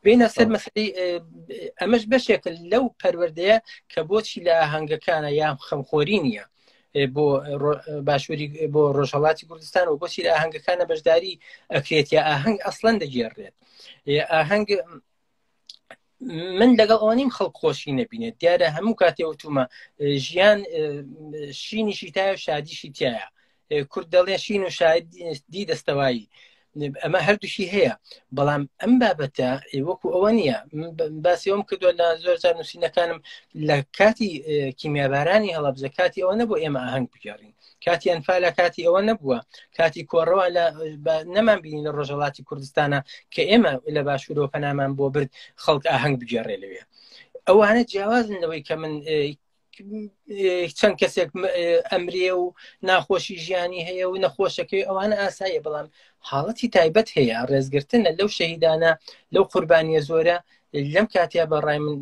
بینە سەر مەسەلەی ئەمەش بەشێک لەو پەروەردەیە کە بۆچی لە ئاهەنگەکانە یان خەمخۆری نییە بۆ باشووری بۆ ڕۆژهەڵاتی کوردستان و بۆچی لە ئاهەنگەکانە بەشداری ئەکرێت یا ئاهەنگ ئەسڵەن دەگێڕێت ئاهەنگ من لەگەڵ ئەوە نیم خەڵک خۆشی نەبینێت دیارە هەموو کاتێ وتومە ژیان شینیشی تایە و شادیشی تایە کورد دەڵێ شین و شادی دەستەوایی ئەمە هەردووشی هەیە بەڵام ئەم بابەتە وەکو ئەوە نییە باسی ئەوم کردووە لە زۆر جار نووسینەکانم لە کاتی کیمیابارانی هەڵەبجە کاتی ئەوە نەبوو ئێمە ئاهەنگ بگێڕین کاتی ئەنفالە کاتی ئەوە نەبووە کاتی کۆڕەوە نەمان بینی لە ڕۆژهەڵاتی کوردستانە کە ئێمە لە باشوورەوە پەنامان بۆ برد خەڵک ئاهەنگ بگێڕێ لەوێ ئەوانە جیاوازن لەوەی کە من چەند کەسێک ئەمرێ و ناخۆشی ژیانی هەیە و نەخۆشەکەی ئەوانە ئاساییە بەڵام حاڵەتی تایبەت هەیە ڕێزگرتنە لەو شەهیدانە لەو قوربانیە زۆرە لەم کاتیا بەڕای من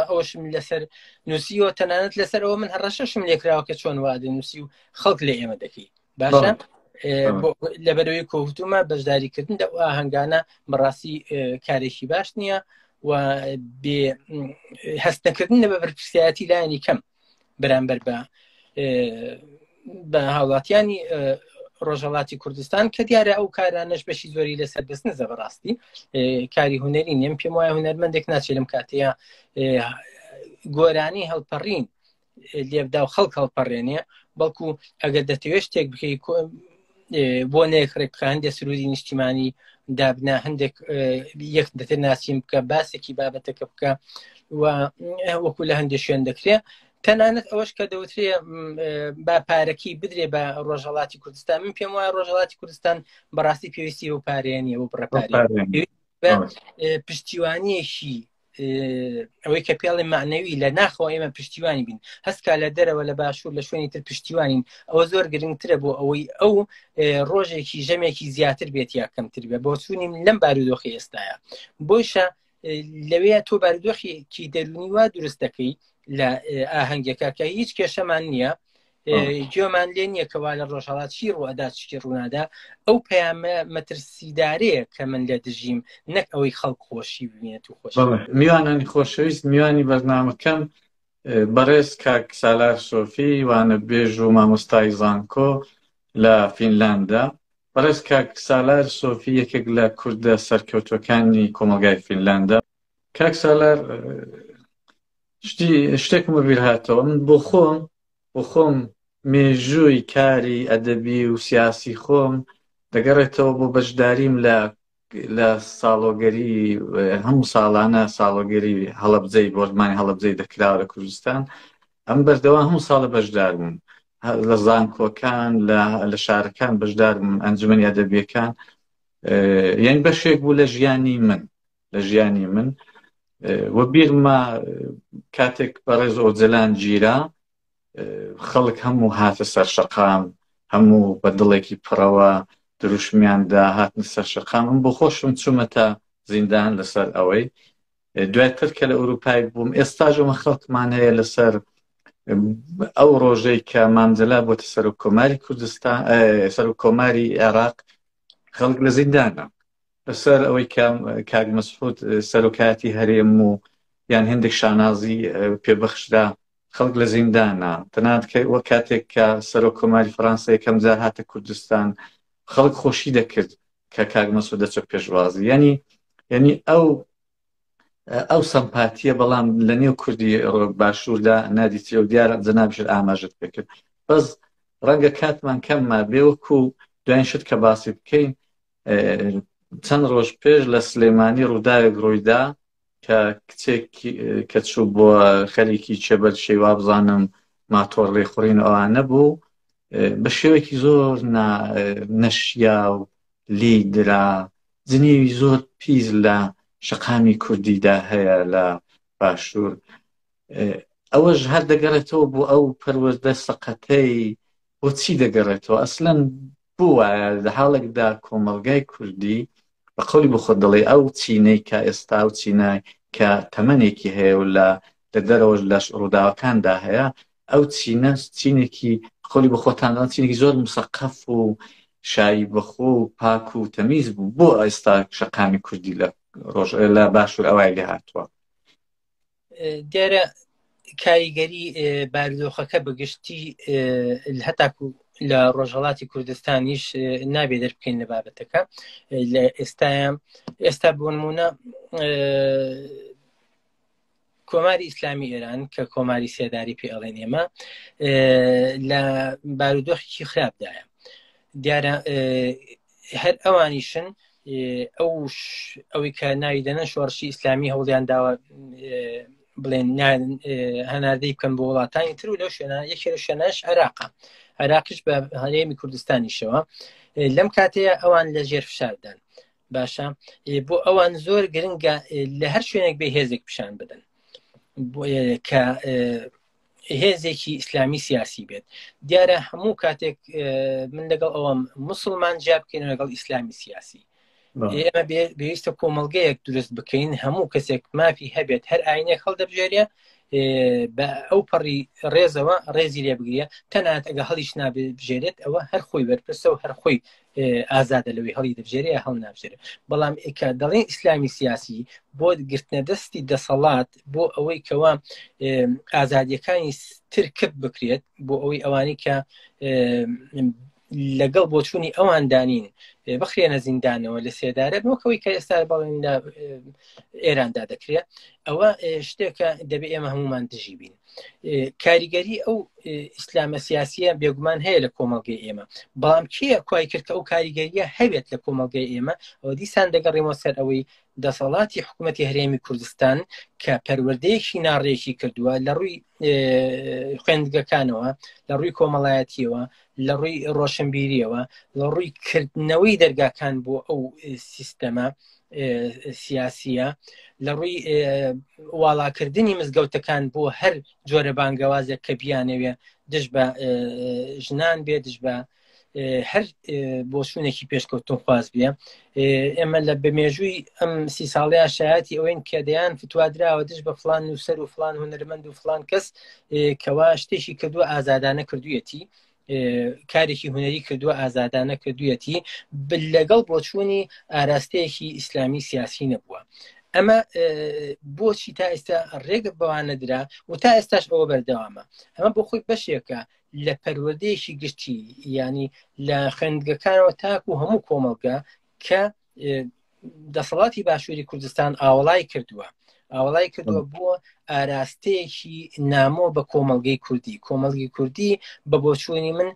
ئەوشم لەسەر نووسیەوە تەنانەت لەسەر ئەوە من هەڕەشەشم لێکراوە کە چۆن وادە نووسی و خەڵک لە ئێمە دەکەی باشە لەبەرەوەی کۆوتومە بەشداریکردن لە ئاهەنگانە بەڕاستی کارێکی باش نییە و بێ هەستەکردن بە بەرپرسایەتی لایەنی کەم بەرامبەر بە هاوڵاتیانی ڕۆژهەڵاتی کوردستان کە دیارە ئەو کارانەش بەشی زۆری لەسەر دەست نزە بەڕاستی کاری هونەری نیم پێم وایە هونەرمەندێک ناچێت لەم کاتەیە گۆرانی هەڵپەڕین لێبدا و خەڵک هەڵپەڕێنێ بەڵکو ئەگەر دەتەوێت شتێک بکەی بۆ نەیەکڕێک بکە هەندێک سرودی نیشتیمانی دابنا هەندێک یەک دەتر ناسیم بکە باسێکی بابەتەکە بکە و وەکو لە هەندێک شوێن دەکرێت تەنانەت ئەوەش کە دەوترێ با پارەکی بدرێ بە ڕۆژهەڵاتی کوردستان من پێم وایە ڕۆژهەڵاتی کوردستان بەڕاستی پێویستی و پارێنیە و بڕەپارێ بە پشتیوانیەکی ئەوەی کە پێڵی معنەوی لە ناخەوە ئێمە پشتیوانی بین هەستکا لە دەرەوە لە باشوور لە شوێنی تر پشتیوانین ئەوە زۆر گرنگترە بۆ ئەوەی ئەو ڕۆژێکی ژەمێکی زیاتر بێت یا کەمتر بێ بۆ چوونیم لەم بارودۆخی ئێستاە بۆیشە لەوەیە تۆ بارودۆخێکی دەرونی وا دروست دەکەی لە ئاهەنگەکە کە هیچ کێشەمان نییە گوێمان لێ نییە کەوا لە ڕۆژهەڵاتی ڕوئەدا چی ڕوونادا ئەو پەیامە مەترسیدارەیە کە من لە دژیم نەک ئەوەی خەڵک خۆشی ببینێت و خۆش میوانانی خۆشەویست میوانی بەرنامەکەم بەڕێز کاک سالار سۆفی وانە بێژ و مامۆستای زانکۆ لە فینلاندا بەڕێز کاک سالار سۆفی یەکێک لە کوردە سەرکەوتوەکانی کۆمەلگای فینلاندا کاک سالار شتێکم بەبیر هاتەوە من بۆ خۆم مێژووی کاری ئەدەبی و سیاسی خۆم دەگەڕێتەوە بۆ بەشداریم لە ساڵۆگەری هەموو ساڵانە ساڵۆگەری هەڵەبجەی بۆ ژمانی هەڵەبجەی دەکراوە لە کوردستان ئەم بەردەوام هەموو ساڵە بەشدار بووم لە زانکۆکان لە شارەکان بەشدار بووم ئەنجومەنی ئەدەبیەکان یعنی بەشێک بوو لە ژیانی من وە بیرمە کاتێک بەڕێز ئۆجەلان گیرا خەڵک هەموو هاتە سەر شەقام هەموو بە دڵێکی پڕەوە دروشمیاندا هاتن سەر شەقام من بۆ خۆشم چوومە تا زیندان لەسەر ئەوەی دوایتر کە لە ئەوروپای بووم ئێستاژەمە خەڵکمان هەیە لەسەر ئەو ڕۆژەی کە مامجەلا بۆتە سەرۆکۆماری کوردستان سەرۆکۆماری عێراق خەڵک لە زیندانە لەسەر ئەوەی کاک مەسعود سەرۆکایەتی هەرێم و یان هێندێک شانازی پێبەخشرا خەڵک لە زیندانە تەنانەت وە کاتێک کە سەرۆکۆماری فەڕەنسا یەکەم جار هاتە کوردستان خەڵک خۆشی دەکرد کە کاک مەسعود دەچۆ پێشوازی یعنی ئەو سەمپاتیە بەڵام لە نێو کوردی باشووردا نادیتێ و دیارە جەنابشت ئاماژت پێکرد بەس ڕەنگە کاتمان کەمما بێوەکو دوایین شت کە باسی بکەین چەند ڕۆژ پێش لە سلێمانی ڕووداوێک ڕوویدا کە کچێک کە چوو بۆ خەریکی چێبەر شێوا بزانم ماتۆڕ ڕێخوڕین ئەوانە بوو بە شێوەیەکی زۆر نەشیا و لیدرا جنێوی زۆر پیس لە شەقامی کوردیدا هەیە لە باشوور ئەوەش هەر دەگەڕێتەوە بۆ ئەو پەروەردە سەقەتەی بۆچی دەگەڕێتەوە ئەسلەن بوو وایە لە حاڵێکدا کۆمەڵگای کوردی بە قەولی بۆ خۆت دەڵێ ئەو چینەی کە ئێستا و چینای کە تەمەنێکی هەیە و لە دەرەوەش لە ڕووداوەکاندا هەیە ئەو چینێکی قەولی بە خۆتان دەڵێن چینێکی زۆر مسەقەف و شایی بەخۆ و پاک و تەمیز بوو بۆ ئێستا شەقامی کوردی لە لە باشوور ئەوای لێ هاتووە. دیارە کاریگەری بارودۆخەکە بەگشتی هەتاکو لە ڕۆژهەڵاتی کوردستانیش نابێ دەربکەین لە بابەتەکە. لە ئێستا بۆ نمونە کۆماری ئیسلامی ئێران کە کۆماری سێداری پێ ئەڵێن ئێمە لە بارودۆخێکی خراپدایە. دیارە هەر ئەوانیشن ئەوەی کە ناوی دەنە شۆڕشی ئیسلامی هەوڵیان داوە بڵێن هەناردەی بکەن بۆ وڵاتانی تر و لەو شوێنە یەکێ لە شوێنەش عێراقیش بە هەرێمی کوردستانیشەوە. لەم کاتەیە ئەوان لە ژێر فشاردان. باشە بۆ ئەوان زۆر گرنگە لە هەر شوێنێک بێ هێزێک پیشان بدەن کە هێزێکی ئیسلامی سیاسی بێت. دیارە هەموو کاتێک من لەگەڵ ئەوەم مسلمان جیا بکەین لەگەڵ ئیسلامی سیاسی. ئێمە پێویستە کۆمەڵگەیەک دروست بکەین، هەموو کەسێک مافی هەبێت هەر ئاینێک هەڵدەبژێرێ بە ئەو پەڕی ڕێزەوە ڕێزی لێ بگریە، تەنانەت ئەگە هەڵیش نابژێرێت ئەوە هەر خۆی بەرپرسە و هەر خۆی ئازادە لەوەی هەڵی دەبژێرێ هەڵ نابژێرێ. بەڵام کە دەڵێن ئیسلامی سیاسی بۆ گرتنە دەستی دەسەڵات بۆ ئەوەی کەوا ئازادیەکانی تر کەپ بکرێت، بۆ ئەوەی ئەوانی کە لەگەڵ بۆچوونی ئەوان دانین بخرێنە زیندانەوە لە سێدارە بۆکەوەی کە ئێستا بەڵێندا ئێراندا دەکرێت. ئەوە شتێکە دەبێ ئێمە هەمومان دژی بین. کاریگەری ئەو ئیسلامە سیاسیە بێگومان هەیە لە کۆمەڵگەی ئێمە، بەڵام کێ کوای کرد کە ئەو کاریگەریە هەبێت لە کۆمەڵگەی ئێمە؟ ئەوە دیسان دەگەڕێمەوە سەر ئەوەی دەسەڵاتی حکوومەتی هەرێمی کوردستان کە پەروەردەیەکی ناڕێژی کردووە لە ڕووی خوێندگەکانەوە، لە ڕووی کۆمەڵایەتیەوە، لە ڕووی ڕۆشنبیریەوە، لە ڕووی کردنەوەی دەرگاکان بۆ ئەو سیستەمە سیاسیە، لە ڕووی واڵاکردنی مزگەوتەکان بۆ هەر جۆرە بانگەوازێک کە بیانەوێ دژ بە ژنان بێ، دژ بە هەر بۆ شوونێکی پێشکەوتن خواز بێ. ئێمە لە بەمێژووی ئەم 30 ساڵەیە شایەتی ئەوەین کە دەیان فتوادراوە دژ بە فلان نووسەر و فلان هونەرمەند و فلان کەس کەوا شتێکی کردووە ئازادانە کردوویەتی، کارێکی هونەری کردووە ئازادانە کردوویەتی لەگەڵ بۆچوونی ئاراستەیەکی ئیسلامی سیاسی نەبووە. ئەمە بۆچی تا ئێستا ڕێگە بەوانەدرا و تا ئێستاش ئەوە بەردەوامە؟ ئەمە بۆ خۆی بەشێکە لە پەروەردەیەکی گشتی، ینی لە خوێندگەکانەوە تاکو هەموو کۆمەڵگە کە دەسەڵاتی باشووری کوردستان ئاوەڵای کردووە بۆ ئاراستەیەکی نامۆ بە کۆمەڵگەی کوردی. کۆمەڵگەی کوردی بە بۆچوونی من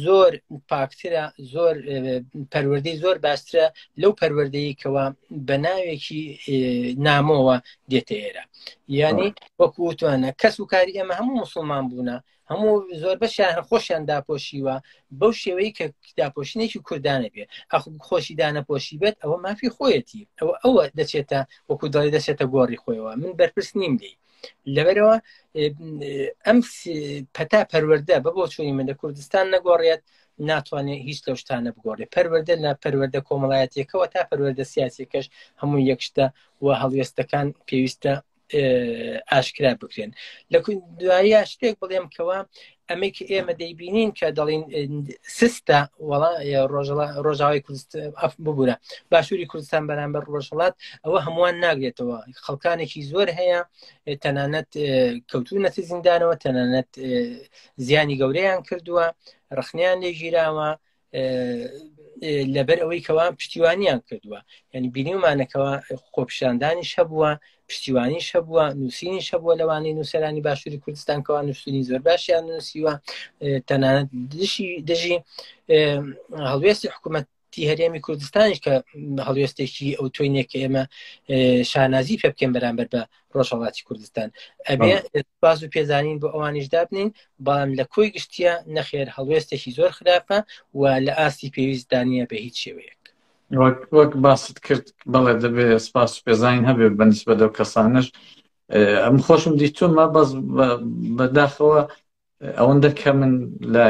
زۆر پاکترە، زۆر پەروەردەی زۆر باشترە لەو پەروەردەیەکەوە بە ناوێکی نامۆوە دێتە ئێرە. یعنی وەکوتوانە کەس و کاری ئێمە هەموو مسلمان بوونە، هەموو زۆر بەشیان خۆشیان داپۆشیوە بەو شێوەیە کە داپۆشینێکی کوردانە بێ. خۆشی دانەپۆشی بێت ئەوە مافی خۆیەتی، ئەوە دەچێتە وەکو دەڵێ دەچێتە گۆڕی خۆیەوە. من بەرپرس نیم لێی لەبەرەوە ئەم پەتا پەروەردە بە بۆچوونی من لە کوردستان نەگۆڕێت، ناتوانێت هیچ لەو شتانە بگۆڕێت. پەروەردە لە پەروەردە کۆمەڵایەتیەکەوە تا پەروەردە سیاسیەکەش هەموو یەکشتە و هەڵوێستەکان پێویستە ئاشکرا بکرێن. لە دواییە شتێک بڵێم کەوە ئەمەی کە ئێمە دەیبینین کە دەڵین سستە ڕۆژاوای کوردستان ببوورە باشووری کوردستان بەرامبەر ڕۆژهەڵات، ئەوە هەمووان ناگرێتەوە. خەڵکانێکی زۆر هەیە تەنانەت کەوتونەتە زیندانەوە، تەنانەت زیانی گەورەیان کردووە، ڕخنیان لێ ژیراوە لەبەر ئەوەی کەوا پشتیوانیان کردووە. یعنی بینیمانەکەوە خۆپیشاندانیش هەبووە، پشتیوانیش هەبووە، نووسینیش هەبووە لەوانەی نووسەرانی باشووری کوردستان کەوا نووسینی زۆر باشیان نووسیوە. تەنانەت دژی هەڵوێستی حکوومەتی هەرێمی کوردستانیش کە هەڵوێستێکی ئەو توینێک کە ئێمە شانازی پێ بکەین بەرامبەر بە ڕۆژهەڵاتی کوردستان. ئەبێ سوپاس و پێزانین بۆ ئەوانیش دابنین، بەڵام لە کۆی گشتیە نەخێر هەڵوێستێکی زۆر خراپە و لە ئاستی پێویستدانە بە هیچ شێوەیەک. وەک باست کرد بەڵێ دەبێت سپاس و پێزانین هەبێت بەنسبەت ئەو کەسانش. ئەم خۆشم دیتومە بەس بەداخەوە ئەوەندە کە من لە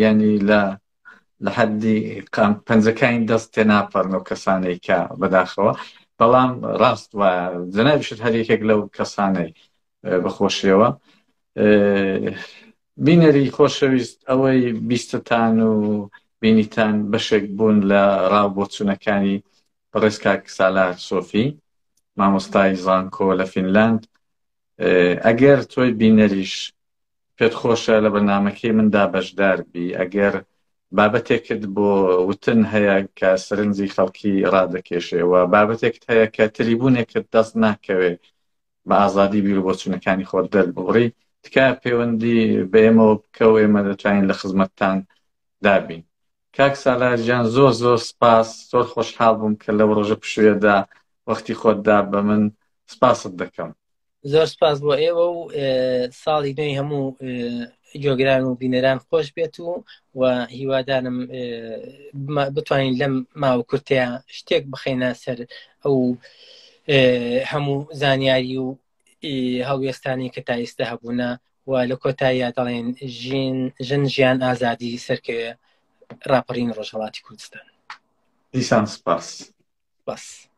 ینی لە حەدی پەنجەکانی دەست تێ ناپەڕن و کەسانەی کە بەداخەوە، بەڵام ڕاست وایە جەنابیشت هەر یەکێک لەو کەسانەی بەخۆشیەوە. بینەری خۆشەویست ئەوەی بیستتان و بینیتان بەشێک بوون لە ڕاوبۆچوونەکانی بەڕێز کاک سالار سۆفی مامۆستای زانکۆ لە فینلاند. ئەگەر تۆی بینەریش پێت خۆشە لە بەرنامەکەی مندا بەشدار بی، ئەگەر بابەتێکت بۆ وتن هەیە کە سەرنجی خەڵکی ڕادەکێشێەوە، بابەتێکت هەیە کە تریبوونێکت دەست ناکەوێ بە ئازادی بیر و بۆچوونەکانی خۆت دەربڕی، تکایە پەیوەندی بە ئێمەوە بکە و ئێمە دەتوانین لە خزمەتتان دابین. کاک سالارجان زۆر زۆر سپاس، زۆر خۆشحاڵ بووم کە لەو ڕۆژە پشوێدا وەختی خۆتدا بە من سپاست دەکەم. زۆر سپاس بۆ ئێوە و ساڵی نوێی هەموو جۆگران و بینەران خۆش بێت و هیوادارم بتوانین لەم ماوە کورتەیە شتێک بخەینە سەر ئەو هەموو زانیاری و هەڵوێستانی کە تا ئێستا هەبوونە و لە کۆتاییە دەڵێن ژن ژیان ئازادی سەرکەوێ ڕاپەڕین ڕۆژهەڵاتی کوردستان. دیسان سپاس. بەس.